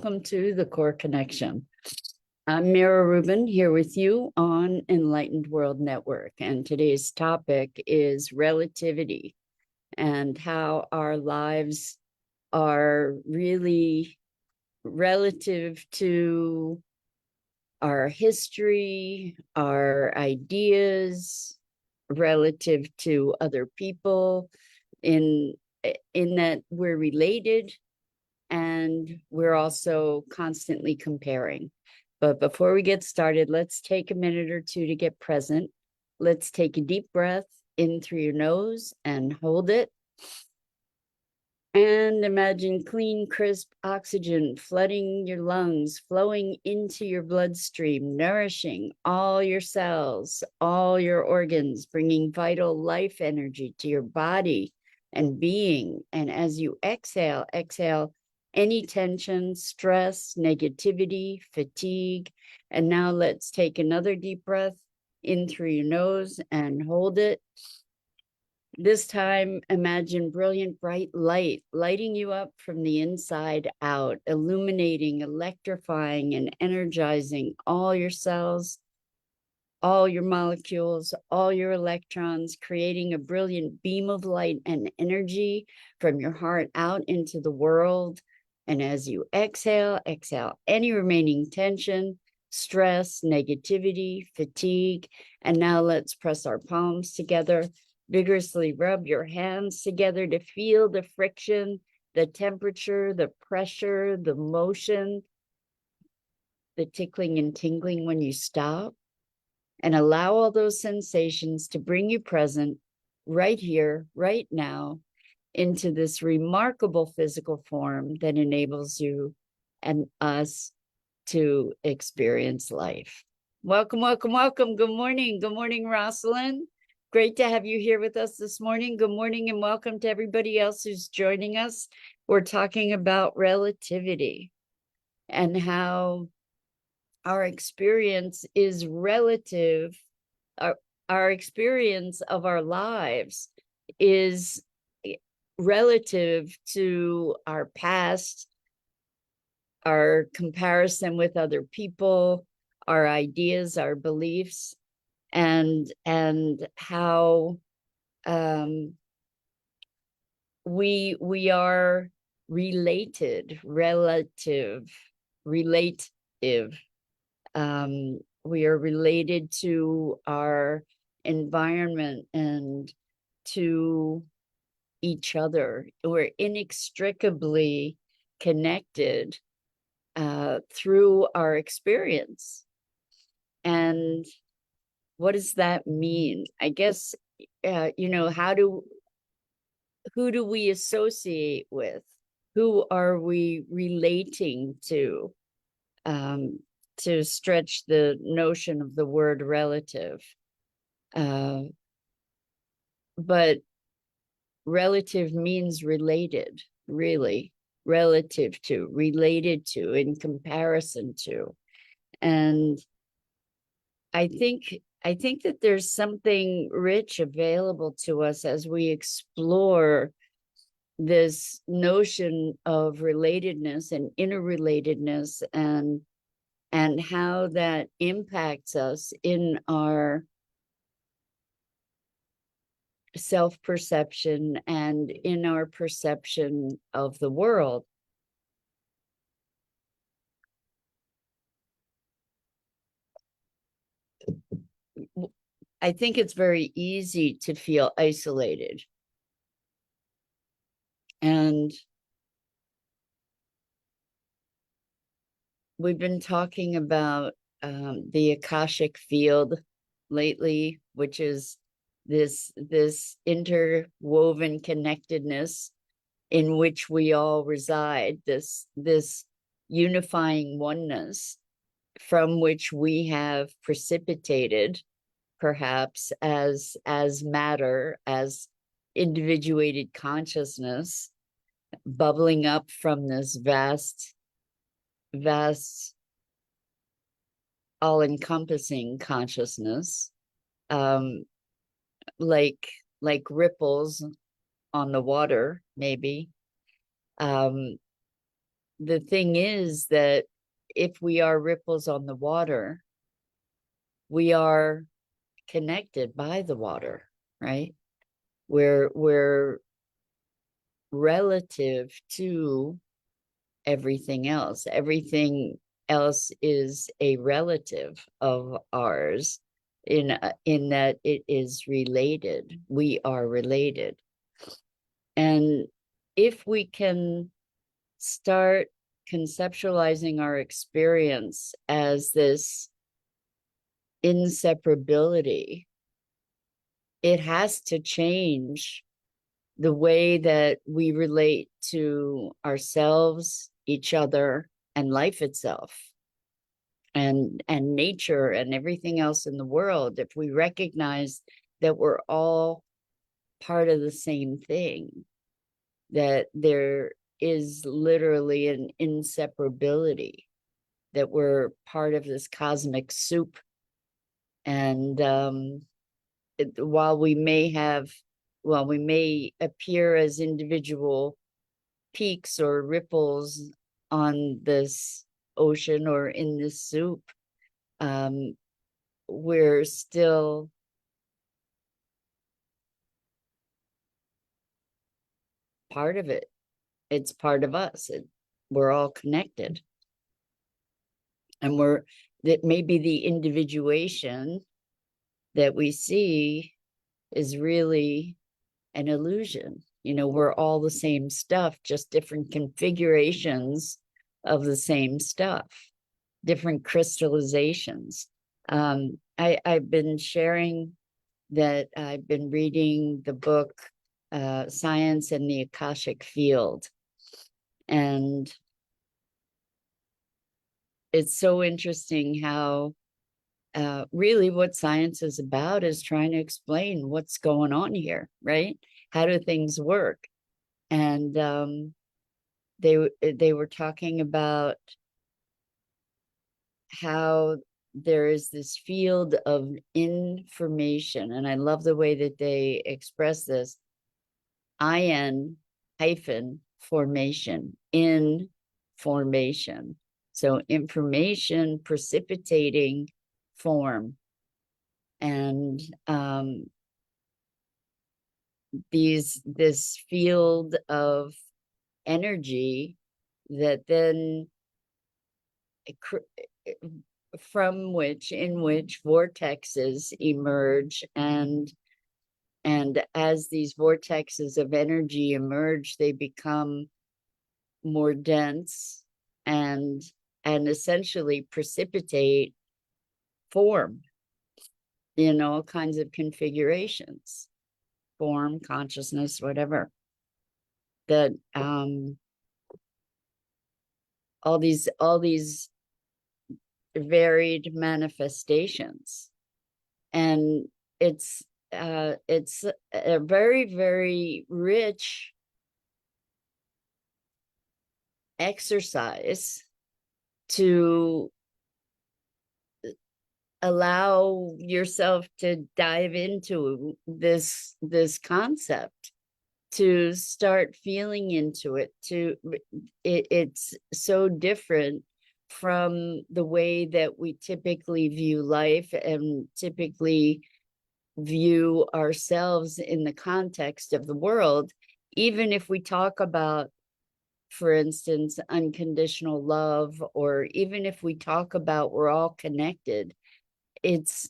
welcome to the Core Connection. I'm Mira Rubin here with you on Enlightened World Network, and today's topic is relativity and how our lives are really relative to our history, our ideas, relative to other people, in that we're related and we're also constantly comparing. But before we get started, let's take a minute or two to get present. Let's take a deep breath in through your nose and hold it. And imagine clean, crisp oxygen flooding your lungs, flowing into your bloodstream, nourishing all your cells, all your organs, bringing vital life energy to your body and being. And as you exhale, exhale any tension, stress, negativity, fatigue. And now let's take another deep breath in through your nose and hold it. This time, imagine brilliant, bright light lighting you up from the inside out, illuminating, electrifying, and energizing all your cells, all your molecules, all your electrons, creating a brilliant beam of light and energy from your heart out into the world. And as you exhale, exhale any remaining tension, stress, negativity, fatigue. And now let's press our palms together. Vigorously rub your hands together to feel the friction, the temperature, the pressure, the motion, the tickling and tingling when you stop. And allow all those sensations to bring you present right here, right now, into this remarkable physical form that enables you and us to experience life. Welcome, welcome, welcome. Good morning. Good morning, Rosalind. Great to have you here with us this morning. Good morning and welcome to everybody else who's joining us. We're talking about relativity and how our experience is relative. Our experience of our lives is relative to our past, our comparison with other people, our ideas, our beliefs, and how we are related, relative. We are related to our environment and to each other. We're inextricably connected through our experience. And what does that mean? I guess, who do we associate with? Who are we relating to stretch the notion of the word relative? But relative means related, really, relative to, related to, in comparison to. And I think that there's something rich available to us as we explore this notion of relatedness and interrelatedness and how that impacts us in our self-perception and in our perception of the world. I think it's very easy to feel isolated. And we've been talking about the Akashic field lately, which is this interwoven connectedness in which we all reside, this unifying oneness from which we have precipitated, perhaps as matter, as individuated consciousness, bubbling up from this vast all-encompassing consciousness, like ripples on the water, maybe. the thing is that if we are ripples on the water, we are connected by the water, right? We're relative to everything else. Everything else is a relative of ours in that it is related. We are related. And if we can start conceptualizing our experience as this inseparability, it has to change the way that we relate to ourselves, each other, and life itself, and nature and everything else in the world. If we recognize that we're all part of the same thing, that there is literally an inseparability, that we're part of this cosmic soup. And while we may appear as individual peaks or ripples on this ocean or in this soup, we're still part of it. It's part of us. We're all connected. And that maybe the individuation that we see is really an illusion. We're all the same stuff, just different configurations of the same stuff, different crystallizations. I've been sharing that I've been reading the book Science and the Akashic Field. And it's so interesting how really what science is about is trying to explain what's going on here, right? How do things work? And they were talking about how there is this field of information, and I love the way that they express this. IN hyphen formation, in formation. So information precipitating form. And this field of energy that then in which vortexes emerge, and as these vortexes of energy emerge, they become more dense and essentially precipitate form in all kinds of configurations, form, consciousness, whatever. That all these varied manifestations. And it's a very, very rich exercise to allow yourself to dive into this concept, to start feeling into it. It's so different from the way that we typically view life and typically view ourselves in the context of the world. Even if we talk about, for instance, unconditional love, or even if we talk about we're all connected, it's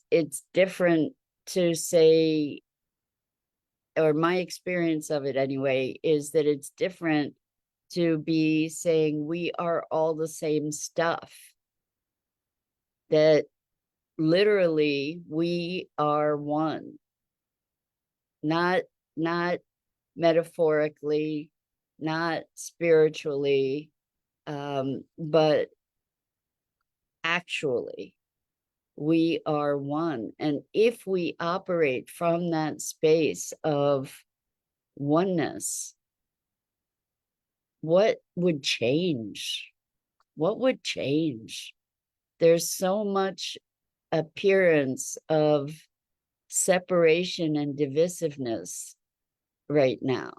different to say, or my experience of it anyway, is that it's different to be saying we are all the same stuff, that literally we are one, not metaphorically, not spiritually, but actually we are one. And if we operate from that space of oneness, what would change? What would change? There's so much appearance of separation and divisiveness right now.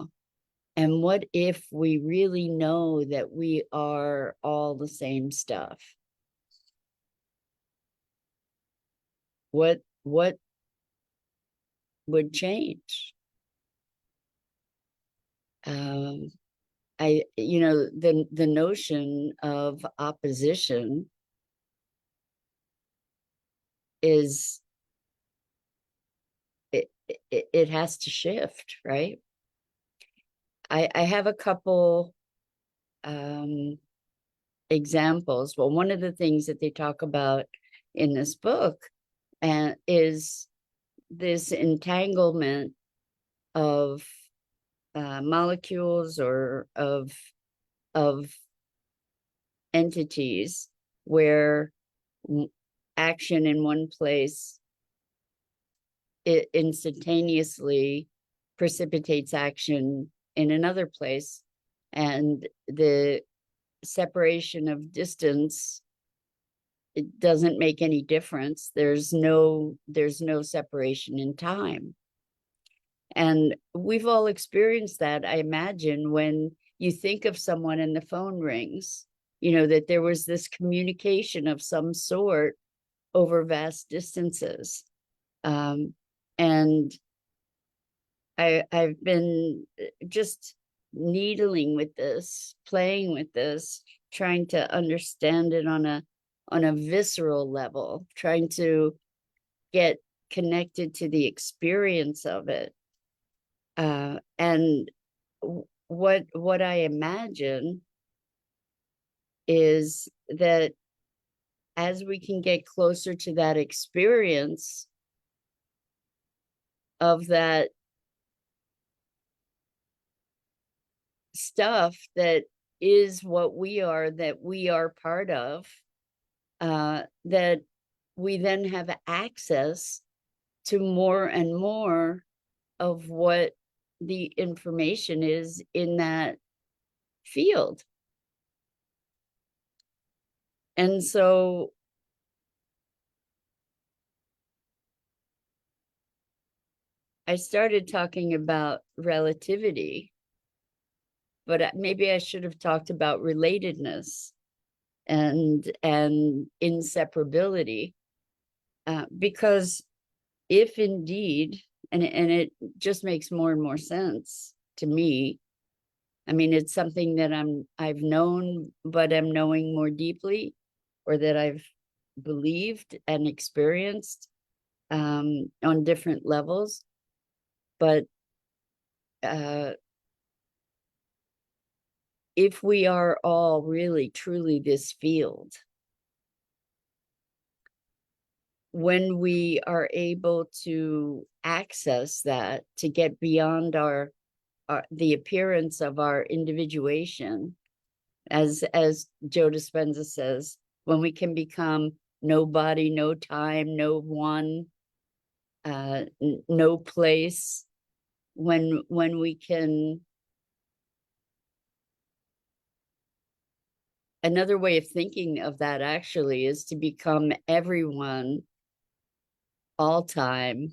And what if we really know that we are all the same stuff? What would change? Um, the notion of opposition is it has to shift, right? I have a couple examples. Well, one of the things that they talk about in this book is this entanglement of molecules or of entities where action in one place it instantaneously precipitates action in another place, and the separation of distance, it doesn't make any difference. There's no separation in time. And we've all experienced that, I imagine, when you think of someone and the phone rings, that there was this communication of some sort over vast distances. And I've been just needling with this, playing with this, trying to understand it on a visceral level, trying to get connected to the experience of it. And what I imagine is that as we can get closer to that experience of that stuff that is what we are, that we are part of, that we then have access to more and more of what the information is in that field. And so I started talking about relativity, but maybe I should have talked about relatedness and inseparability, because if indeed, and it just makes more and more sense to me. I mean, it's something that I've known, but I'm knowing more deeply, or that I've believed and experienced on different levels. But if we are all really truly this field, when we are able to access that, to get beyond the appearance of our individuation, as Joe Dispenza says, when we can become no body, no time, no one, no place, when we can. Another way of thinking of that actually is to become everyone, all time,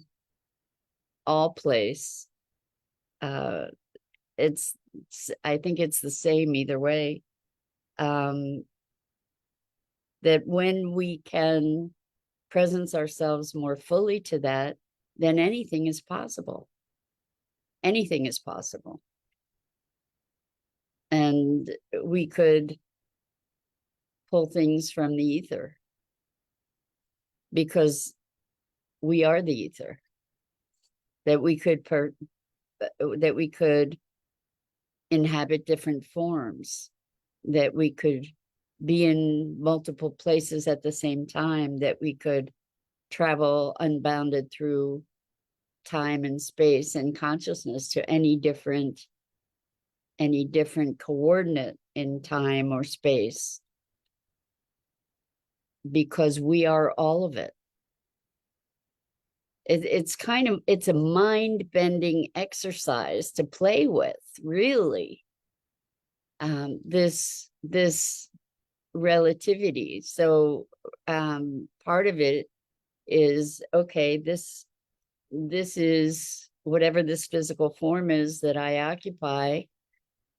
all place. Uh, I think it's the same either way. That when we can presence ourselves more fully to that, then anything is possible. Anything is possible. And we could pull things from the ether because we are the ether. That we could inhabit different forms, that we could be in multiple places at the same time, that we could travel unbounded through time and space and consciousness to any different coordinate in time or space, because we are all of it. It's a mind-bending exercise to play with, really. This relativity. So part of it is, okay, this is whatever this physical form is that I occupy.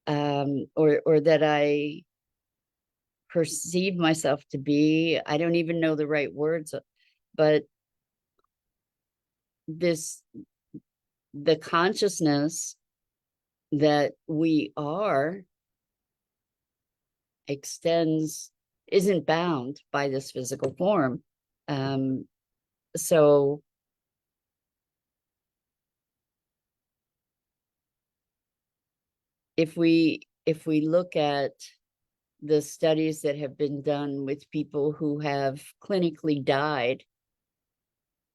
or that I perceive myself to be. I don't even know the right words, but this, the consciousness that we are extends, isn't bound by this physical form. Um, so if we look at the studies that have been done with people who have clinically died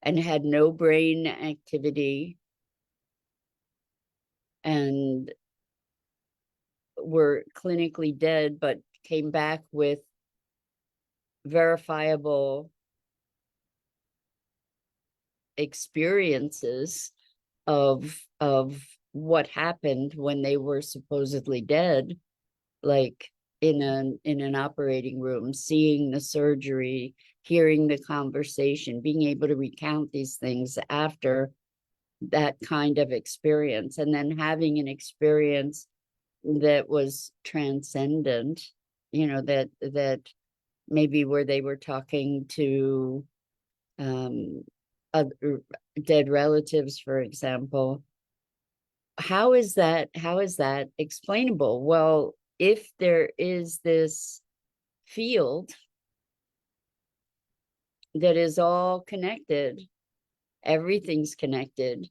and had no brain activity and were clinically dead, but came back with verifiable experiences of what happened when they were supposedly dead, like in an operating room, seeing the surgery, hearing the conversation, being able to recount these things after that kind of experience, and then having an experience that was transcendent, that maybe where they were talking to um other dead relatives, for example. How is that explainable? Well, if there is this field that is all connected, everything's connected,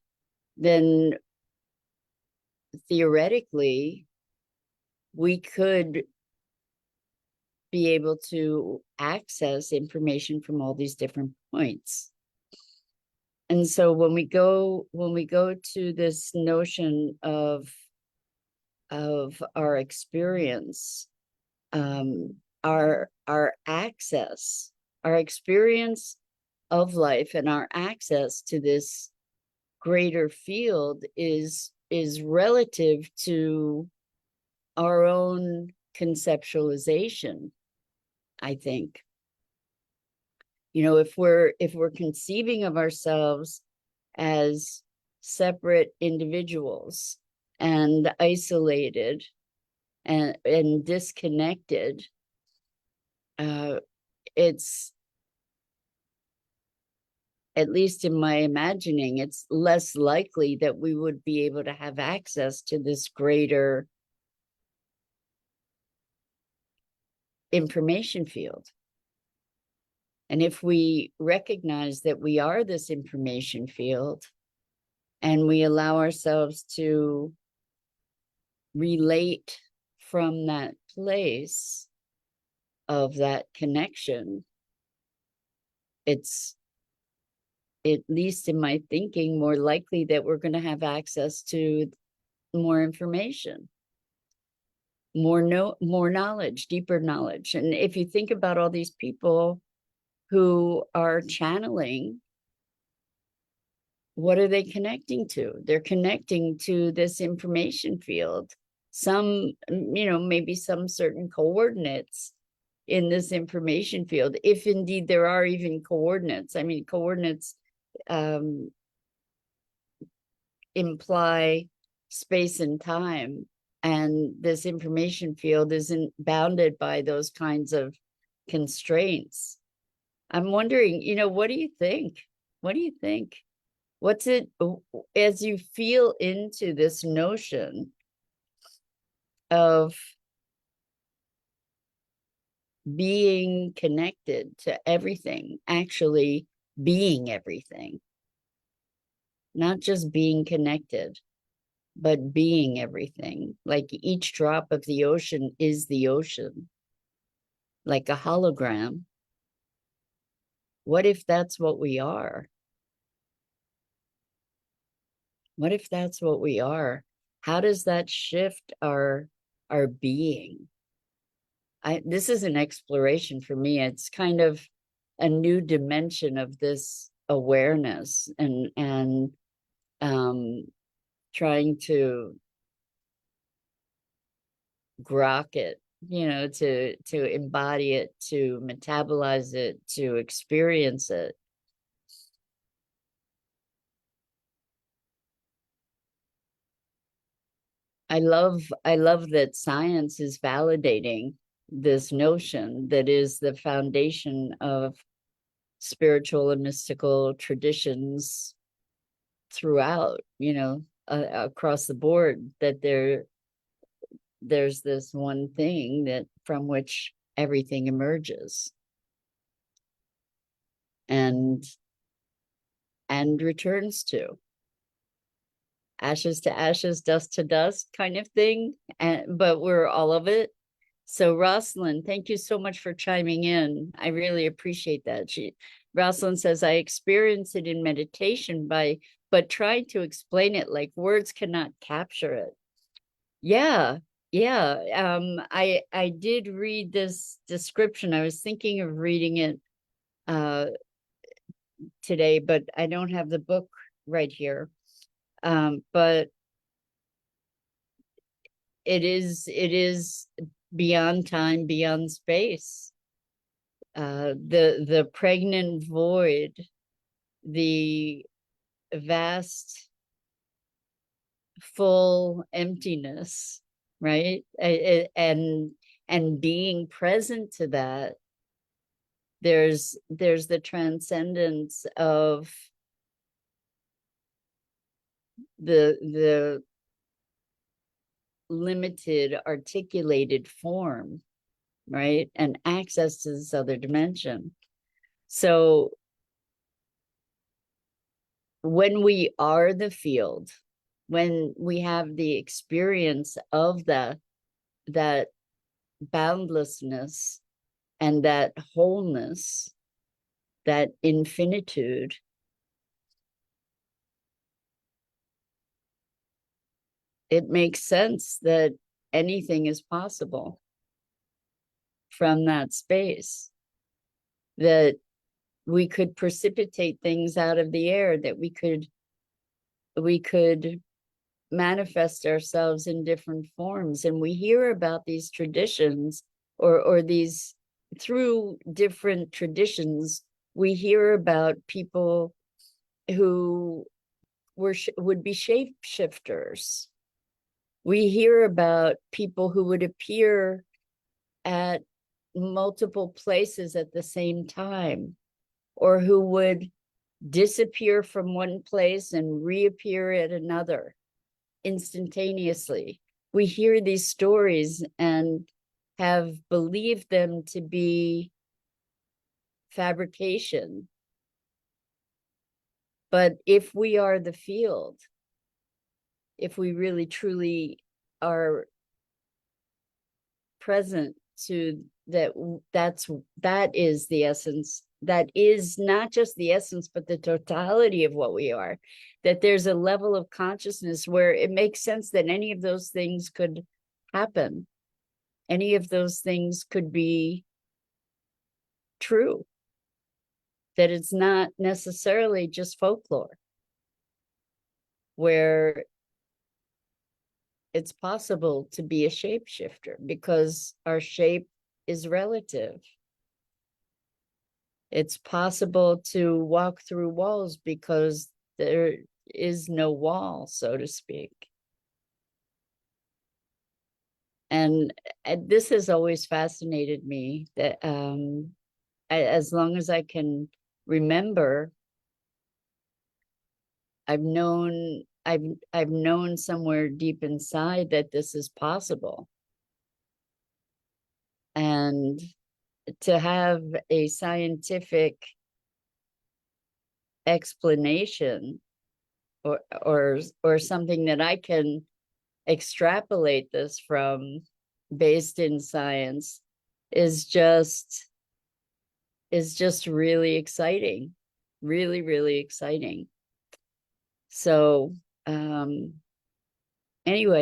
then theoretically we could be able to access information from all these different points. And so when we go to this notion of our experience, our access, our experience of life and our access to this greater field is relative to our own conceptualization, I think. If we're conceiving of ourselves as separate individuals and isolated and disconnected, it's, at least in my imagining, it's less likely that we would be able to have access to this greater information field. And if we recognize that we are this information field and we allow ourselves to relate from that place of that connection, it's, at least in my thinking, more likely that we're going to have access to more information, more knowledge, deeper knowledge. And if you think about all these people who are channeling, what are they connecting to? They're connecting to this information field, some, maybe some certain coordinates in this information field, if indeed there are even coordinates. I mean, coordinates imply space and time, and this information field isn't bounded by those kinds of constraints. I'm wondering, what do you think? What do you think? What's it, as you feel into this notion of being connected to everything, actually being everything, not just being connected, but being everything. Like each drop of the ocean is the ocean, like a hologram. What if that's what we are? What if that's what we are? How does that shift our being? This is an exploration for me. It's kind of a new dimension of this awareness, and trying to grok it, to embody it, to metabolize it, to experience it. I love that science is validating this notion that is the foundation of spiritual and mystical traditions throughout, across the board, that there's this one thing that from which everything emerges and returns to ashes, dust to dust kind of thing. But we're all of it. So Rosalind, thank you so much for chiming in. I really appreciate that. Rosalind says, I experience it in meditation but trying to explain it like words cannot capture it. Yeah, yeah. I did read this description. I was thinking of reading it today, but I don't have the book right here. But it is beyond time, beyond space. The pregnant void, the vast full emptiness, right? And being present to that, there's the transcendence of the limited articulated form, right? And access to this other dimension. So when we are the field, when we have the experience of that boundlessness and that wholeness, that infinitude, it makes sense that anything is possible from that space, that we could precipitate things out of the air, that we could manifest ourselves in different forms. And we hear about these traditions, or these, through different traditions, we hear about people who would be shapeshifters. We hear about people who would appear at multiple places at the same time, or who would disappear from one place and reappear at another instantaneously. We hear these stories and have believed them to be fabrication. But if we are the field, if we really truly are present to that, that is the essence. That is not just the essence, but the totality of what we are. That there's a level of consciousness where it makes sense that any of those things could happen. Any of those things could be true. That it's not necessarily just folklore, where it's possible to be a shapeshifter because our shape is relative. It's possible to walk through walls because there is no wall, so to speak. And this has always fascinated me, that as long as I can remember, I've known somewhere deep inside that this is possible. And to have a scientific explanation, or something that I can extrapolate this from, based in science, is just really exciting. Really, really exciting. So anyway,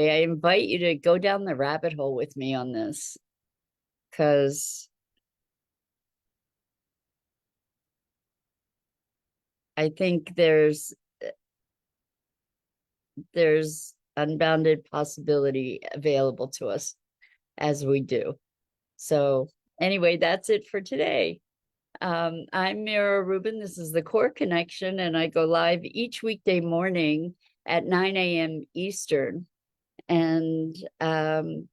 I invite you to go down the rabbit hole with me on this, because I think there's unbounded possibility available to us as we do. So anyway, that's it for today. I'm Mira Rubin. This is the Core Connection, and I go live each weekday morning at 9 a.m. Eastern. and on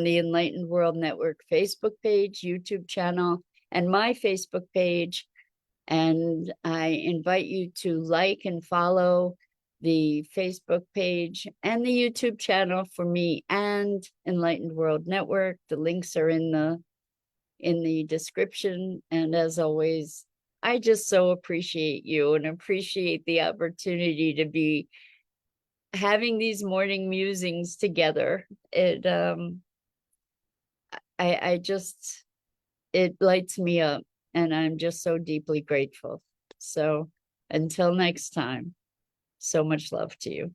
the Enlightened World Network Facebook page, YouTube channel, and my Facebook page. And I invite you to like and follow the Facebook page and the YouTube channel for me and Enlightened World Network. The links are in the description. And as always, I just so appreciate you and appreciate the opportunity to be having these morning musings together. I just, it lights me up, and I'm just so deeply grateful. So until next time, so much love to you.